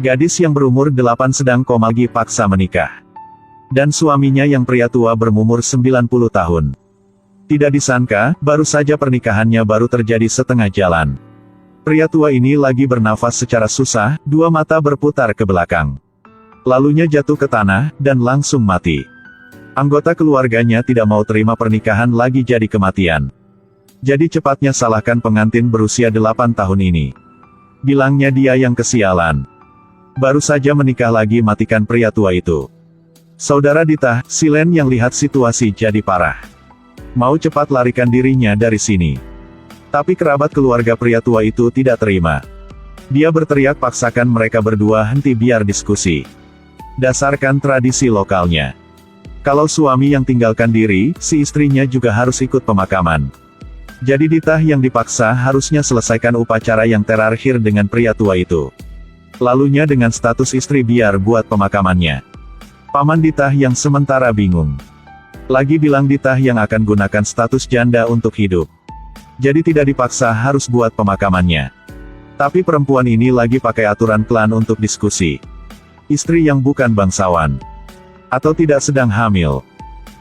Gadis yang berumur 8 sedang lagi paksa menikah. Dan suaminya yang pria tua berumur 90 tahun. Tidak disangka, baru saja pernikahannya baru terjadi setengah jalan. Pria tua ini lagi bernafas secara susah, dua mata berputar ke belakang. Lalunya jatuh ke tanah, dan langsung mati. Anggota keluarganya tidak mau terima pernikahan lagi jadi kematian. Jadi cepatnya salahkan pengantin berusia 8 tahun ini. Bilangnya dia yang kesialan. Baru saja menikah lagi matikan pria tua itu. Saudara Dita, Silen yang lihat situasi jadi parah. Mau cepat larikan dirinya dari sini. Tapi kerabat keluarga pria tua itu tidak terima. Dia berteriak paksakan mereka berdua henti biar diskusi. Dasarkan tradisi lokalnya. Kalau suami yang tinggalkan diri, si istrinya juga harus ikut pemakaman. Jadi Dita yang dipaksa harusnya selesaikan upacara yang terakhir dengan pria tua itu. Lalunya dengan status istri biar buat pemakamannya. Paman Dita yang sementara bingung. Lagi bilang Dita yang akan gunakan status janda untuk hidup. Jadi tidak dipaksa harus buat pemakamannya. Tapi perempuan ini lagi pakai aturan klan untuk diskusi. Istri yang bukan bangsawan. Atau tidak sedang hamil.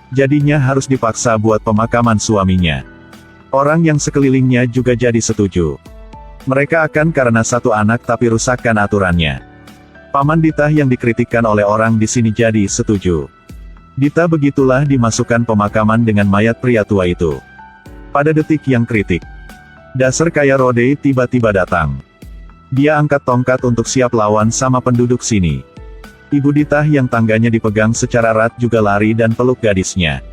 Jadinya harus dipaksa buat pemakaman suaminya. Orang yang sekelilingnya juga jadi setuju. Mereka akan karena satu anak tapi rusakkan aturannya. Paman Dita yang dikritikkan oleh orang di sini jadi setuju. Dita begitulah dimasukkan pemakaman dengan mayat pria tua itu. Pada detik yang kritik, dasar kaya Rode tiba-tiba datang. Dia angkat tongkat untuk siap lawan sama penduduk sini. Ibu Dita yang tangganya dipegang secara erat juga lari dan peluk gadisnya.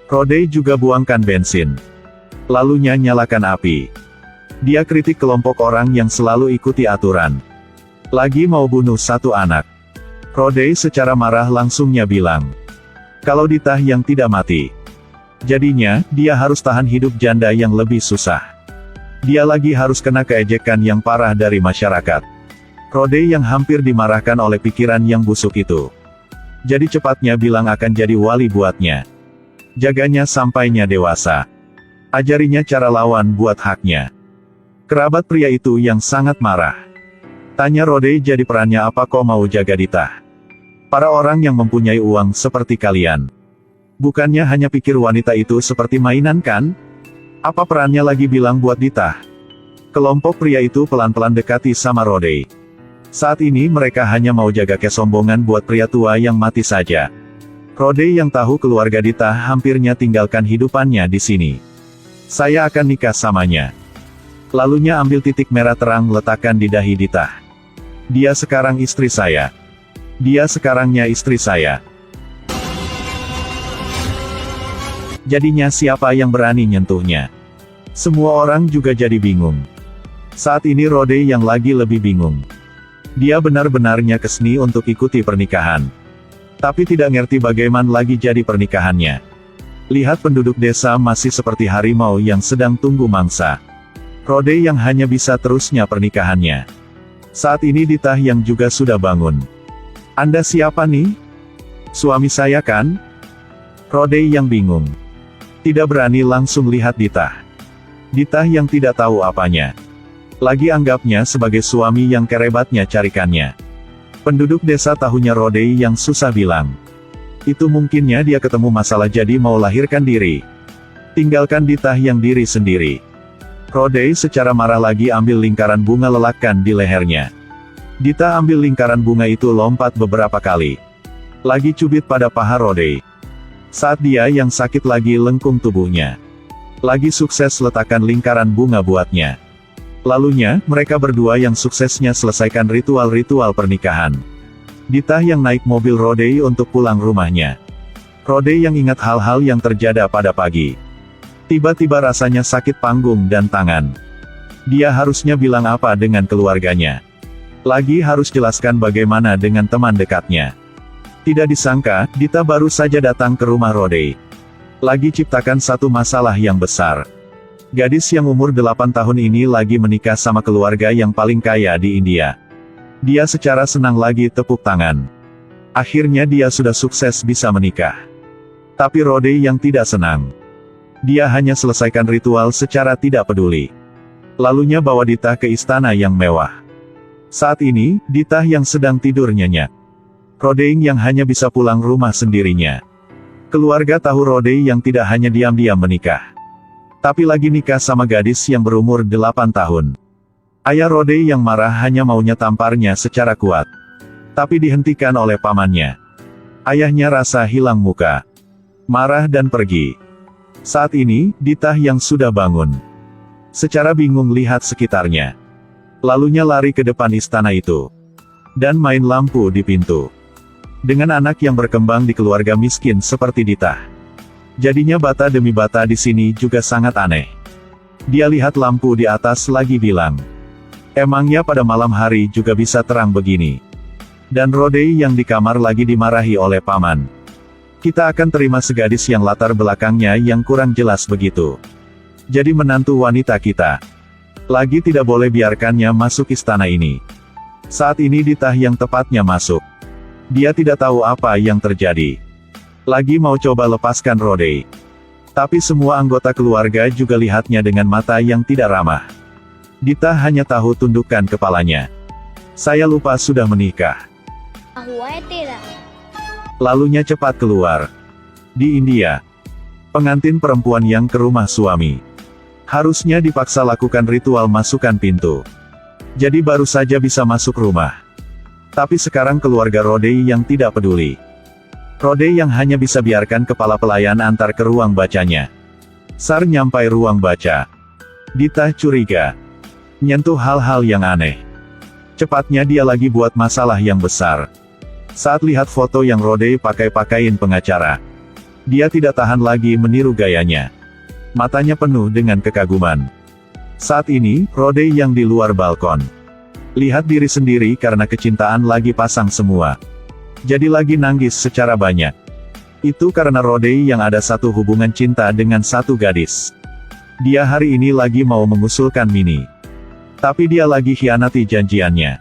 Rode juga buangkan bensin. Lalunya nyalakan api. Dia kritik kelompok orang yang selalu ikuti aturan. Lagi mau bunuh satu anak. Rode secara marah langsungnya bilang. Kalau Dita yang tidak mati. Jadinya, dia harus tahan hidup janda yang lebih susah. Dia lagi harus kena keejekan yang parah dari masyarakat. Rode yang hampir dimarahkan oleh pikiran yang busuk itu. Jadi cepatnya bilang akan jadi wali buatnya. Jaganya sampainya dewasa. Ajarinya cara lawan buat haknya. Kerabat pria itu yang sangat marah. Tanya Rode jadi perannya apa kau mau jaga Dita? Para orang yang mempunyai uang seperti kalian. Bukannya hanya pikir wanita itu seperti mainan kan? Apa perannya lagi bilang buat Dita? Kelompok pria itu pelan-pelan dekati sama Rode. Saat ini mereka hanya mau jaga kesombongan buat pria tua yang mati saja. Rode yang tahu keluarga Dita hampirnya tinggalkan hidupannya di sini. Saya akan nikah samanya. Lalunya ambil titik merah terang letakkan di dahi Dita. Dia sekarang istri saya. Dia sekarangnya istri saya. Jadinya siapa yang berani nyentuhnya? Semua orang juga jadi bingung. Saat ini Rode yang lagi lebih bingung. Dia benar-benarnya kesni untuk ikuti pernikahan. Tapi tidak ngerti bagaimana lagi jadi pernikahannya. Lihat penduduk desa masih seperti harimau yang sedang tunggu mangsa. Rode yang hanya bisa terusnya pernikahannya. Saat ini Dita yang juga sudah bangun. Anda siapa nih? Suami saya kan? Rode yang bingung. Tidak berani langsung lihat Dita. Dita yang tidak tahu apanya. Lagi anggapnya sebagai suami yang kerebatnya carikannya. Penduduk desa tahunya Rode yang susah bilang. Itu mungkinnya dia ketemu masalah jadi mau lahirkan diri. Tinggalkan Dita yang diri sendiri. Rode secara marah lagi ambil lingkaran bunga lelakkan di lehernya. Dita ambil lingkaran bunga itu lompat beberapa kali. Lagi cubit pada paha Rode. Saat dia yang sakit lagi lengkung tubuhnya. Lagi sukses letakkan lingkaran bunga buatnya. Lalunya, mereka berdua yang suksesnya selesaikan ritual-ritual pernikahan. Dita yang naik mobil Rode untuk pulang rumahnya. Rode yang ingat hal-hal yang terjadi pada pagi. Tiba-tiba rasanya sakit panggung dan tangan. Dia harusnya bilang apa dengan keluarganya. Lagi harus jelaskan bagaimana dengan teman dekatnya. Tidak disangka, Dita baru saja datang ke rumah Rode. Lagi ciptakan satu masalah yang besar. Gadis yang umur 8 tahun ini lagi menikah sama keluarga yang paling kaya di India. Dia secara senang lagi tepuk tangan. Akhirnya dia sudah sukses bisa menikah. Tapi Rode yang tidak senang. Dia hanya selesaikan ritual secara tidak peduli. Lalunya bawa Dita ke istana yang mewah. Saat ini, Dita yang sedang tidur nyenyak. Rodei yang hanya bisa pulang rumah sendirinya. Keluarga tahu Rodei yang tidak hanya diam-diam menikah, tapi lagi nikah sama gadis yang berumur 8 tahun. Ayah Rodei yang marah hanya maunya tamparnya secara kuat, tapi dihentikan oleh pamannya. Ayahnya rasa hilang muka, marah dan pergi. Saat ini, Dita yang sudah bangun, secara bingung lihat sekitarnya. Lalunya lari ke depan istana itu, dan main lampu di pintu. Dengan anak yang berkembang di keluarga miskin seperti Dita, jadinya bata demi bata di sini juga sangat aneh. Dia lihat lampu di atas lagi bilang, emangnya pada malam hari juga bisa terang begini? Dan Rodei yang di kamar lagi dimarahi oleh paman. Kita akan terima segadis yang latar belakangnya yang kurang jelas begitu. Jadi menantu wanita kita. Lagi tidak boleh biarkannya masuk istana ini. Saat ini Dita yang tepatnya masuk. Dia tidak tahu apa yang terjadi. Lagi mau coba lepaskan Rodei. Tapi semua anggota keluarga juga lihatnya dengan mata yang tidak ramah. Dita hanya tahu tundukkan kepalanya. Saya lupa sudah menikah. Lalunya cepat keluar. Di India, pengantin perempuan yang ke rumah suami harusnya dipaksa lakukan ritual masukkan pintu. Jadi baru saja bisa masuk rumah. Tapi sekarang keluarga Rodei yang tidak peduli. Rodei yang hanya bisa biarkan kepala pelayan antar ke ruang bacanya. Sar nyampai ruang baca. Dita curiga. Nyentuh hal-hal yang aneh. Cepatnya dia lagi buat masalah yang besar. Saat lihat foto yang Rodei pakai pakaian pengacara, dia tidak tahan lagi meniru gayanya. Matanya penuh dengan kekaguman. Saat ini, Rodei yang di luar balkon. Lihat diri sendiri karena kecintaan lagi pasang semua. Jadi lagi nangis secara banyak. Itu karena Rodei yang ada satu hubungan cinta dengan satu gadis. Dia hari ini lagi mau mengusulkan Mini. Tapi dia lagi khianati janjiannya.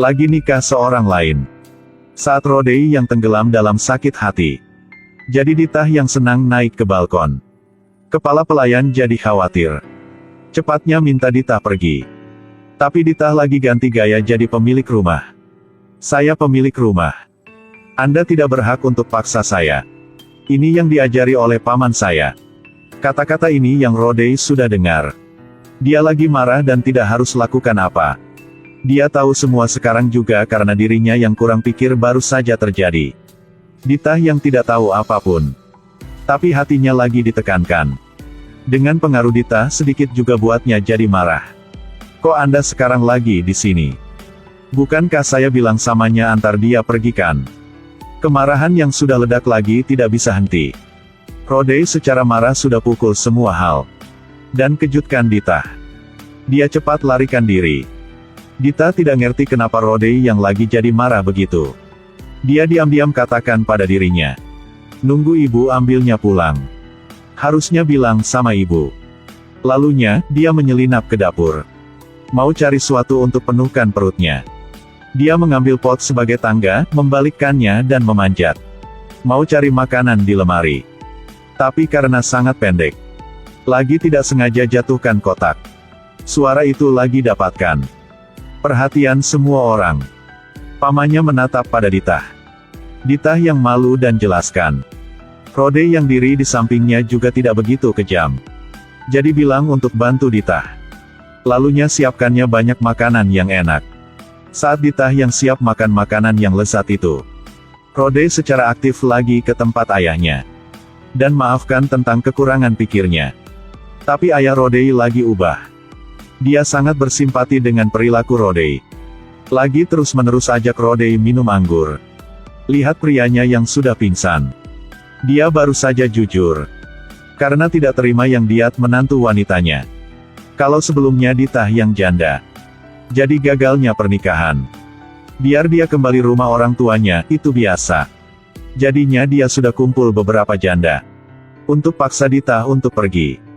Lagi nikah seorang lain. Saat Rodei yang tenggelam dalam sakit hati. Jadi Dita yang senang naik ke balkon. Kepala pelayan jadi khawatir. Cepatnya minta Dita pergi. Tapi Dita lagi ganti gaya jadi pemilik rumah. Saya pemilik rumah. Anda tidak berhak untuk paksa saya. Ini yang diajari oleh paman saya. Kata-kata ini yang Rodei sudah dengar. Dia lagi marah dan tidak harus lakukan apa. Dia tahu semua sekarang juga karena dirinya yang kurang pikir baru saja terjadi. Dita yang tidak tahu apapun. Tapi hatinya lagi ditekankan. Dengan pengaruh Dita sedikit juga buatnya jadi marah. Kok Anda sekarang lagi di sini? Bukankah saya bilang samanya antar dia pergi kan? Kemarahan yang sudah ledak lagi tidak bisa henti. Rodei secara marah sudah pukul semua hal. Dan kejutkan Dita. Dia cepat larikan diri. Dita tidak ngerti kenapa Rodei yang lagi jadi marah begitu. Dia diam-diam katakan pada dirinya. Nunggu ibu ambilnya pulang. Harusnya bilang sama ibu. Lalunya, dia menyelinap ke dapur. Mau cari sesuatu untuk penuhkan perutnya. Dia mengambil pot sebagai tangga, membalikkannya dan memanjat. Mau cari makanan di lemari. Tapi karena sangat pendek. Lagi tidak sengaja jatuhkan kotak. Suara itu lagi dapatkan perhatian semua orang. Pamannya menatap pada Dita. Dita yang malu dan jelaskan. Rodei yang diri di sampingnya juga tidak begitu kejam. Jadi bilang untuk bantu Dita. Lalunya siapkannya banyak makanan yang enak. Saat Dita yang siap makan makanan yang lezat itu, Rodei secara aktif lagi ke tempat ayahnya. Dan maafkan tentang kekurangan pikirnya. Tapi ayah Rodei lagi ubah. Dia sangat bersimpati dengan perilaku Rodei. Lagi terus-menerus ajak Rodei minum anggur. Lihat prianya yang sudah pingsan. Dia baru saja jujur. Karena tidak terima yang diat menantu wanitanya. Kalau sebelumnya Dita yang janda. Jadi gagalnya pernikahan. Biar dia kembali rumah orang tuanya, itu biasa. Jadinya dia sudah kumpul beberapa janda. Untuk paksa Dita untuk pergi.